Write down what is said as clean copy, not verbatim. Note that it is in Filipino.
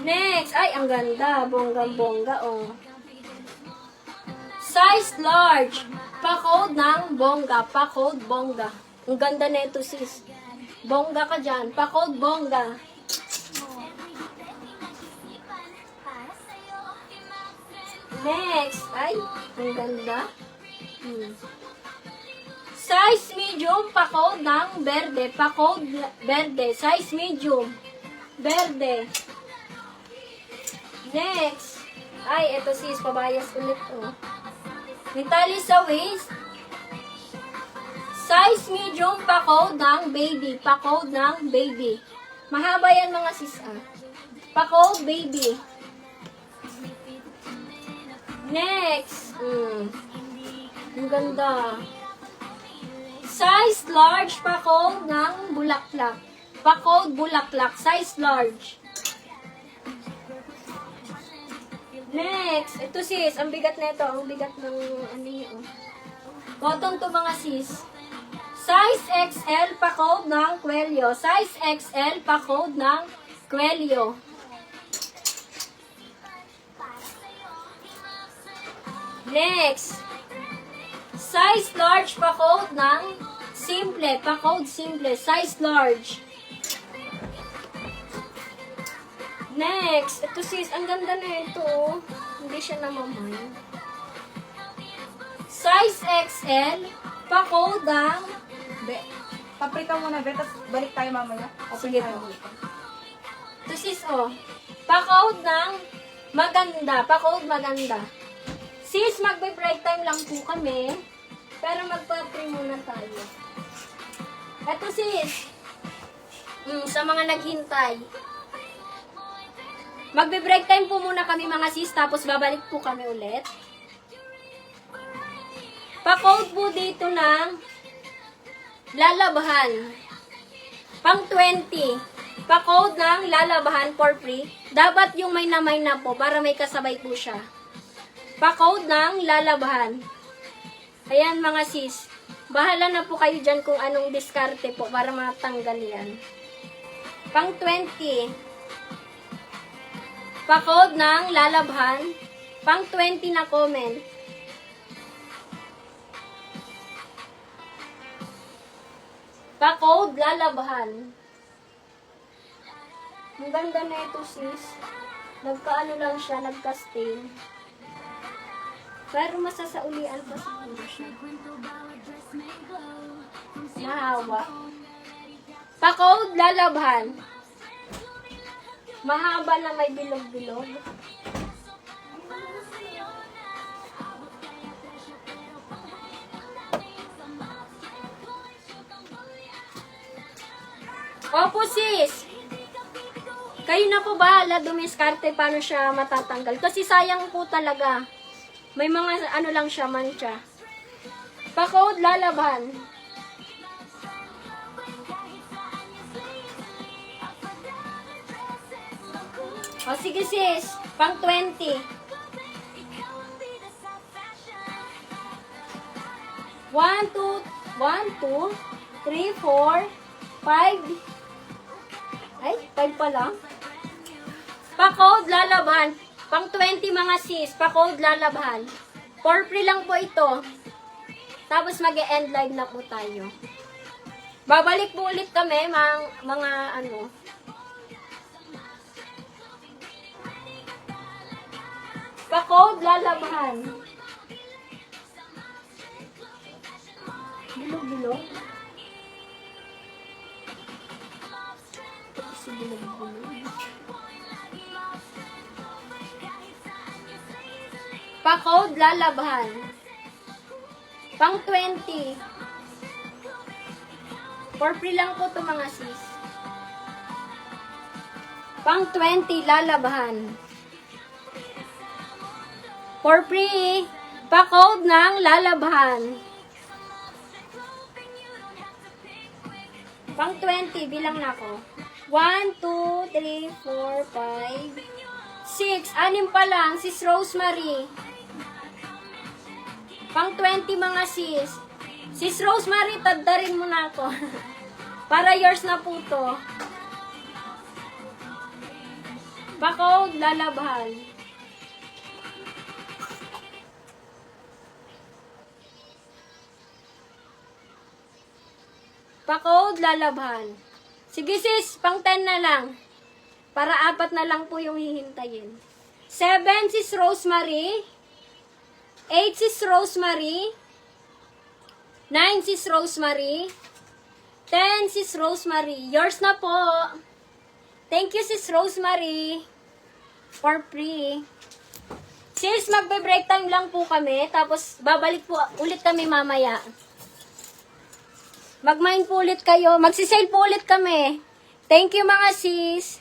Next, ay, ang ganda. Bonggang-bongga, oh. Size large. Pa-code ng bongga. Pa-code bongga. Ang ganda na ito, sis. Bongga ka dyan. Pa-code bongga. Next, ay, ang ganda. Size medium. Pa-code ng berde. Pa-code berde. Size medium. Berde. Next. Ay, ito sis, pabayas ulit, oh. Nitali sa waist. Size medium, pa-code ng baby. Pa-code ng baby. Mahaba yan mga sis, ah. Pa-code baby. Next. Ang ganda. Size large, pa-code ng bulaklak. Pa-code bulaklak. Size large. Next, ito sis, ang bigat na ito, ang bigat ng ano yun. Cotton to mga sis. Size XL pa-code ng Quelio. Size XL pa-code ng Quelio. Next, size large pa-code ng Simple. Pa-code Simple. Size large. Next, ito sis, ang ganda na ito. Hindi siya namamay. Size XL, pa-code ng... Paprika muna, be, tapos balik tayo mamaya. Sige po. Ito sis, oh. Pa-code ng maganda. Pa-code maganda. Sis, magbe-break time lang po kami. Pero magpa-pre muna tayo. Ito sis. Sa mga naghintay. Magbe-break time po muna kami mga sis, tapos babalik po kami ulit. Pa-code po dito ng lalabahan. Pang 20. Pa-code ng lalabahan for free. Dapat yung may namay na po para may kasabay po siya. Pa-code ng lalabahan. Ayan mga sis. Bahala na po kayo dyan kung anong diskarte po para matanggal yan. Pang 20. Pa-code ng lalabhan. Pang 20 na comment. Pa-code lalabhan. Ang ganda na ito sis. Nagkaano lang siya, nagka-stain. Pero masasaulian pa siguro siya. Mahawa. Pa-code lalabhan. Mahaba na may bilog-bilog. Opo sis. Kayo na po bahala dumiskarte paano siya matatanggal. Kasi sayang po talaga. May mga ano lang siya, mancha. Pa-code lalaban. O sige sis, pang 20. 1, 2, 3, 4, 5. Ay, 5 pa lang. Pa-code lalaban. Pang 20 mga sis, pa-code lalaban. For free lang po ito. Tapos mag-e-end live na po tayo. Babalik po ulit kami, mga ano. Pa-code lalaban. Bilog-bilog. Kasi bilog-bilog. Pa-code lalaban. Pang 20. For free lang po ito mga sis. Pang 20 lalabahan. For free. Pa-code ng lalabahan. Pang 20, bilang na ako. 1, 2, 3, 4, 5, 6. 6 pa lang, sis Rosemary. Pang 20 mga sis. Sis Rosemary, taddarin mo na ako. Para yours na po to. Pa-code, lalabahan. Pa-code, lalabahan. Sige sis, pang 10 na lang. Para 4 na lang po yung hihintayin. 7, sis Rosemary. 8, sis Rosemary. 9, sis Rosemary. 10, sis Rosemary. Yours na po. Thank you, sis Rosemary. For free. Sis, magbe-break time lang po kami. Tapos, babalik po ulit kami mamaya. Mag-mine po ulit kayo. Magsisale po ulit kami. Thank you, mga sis.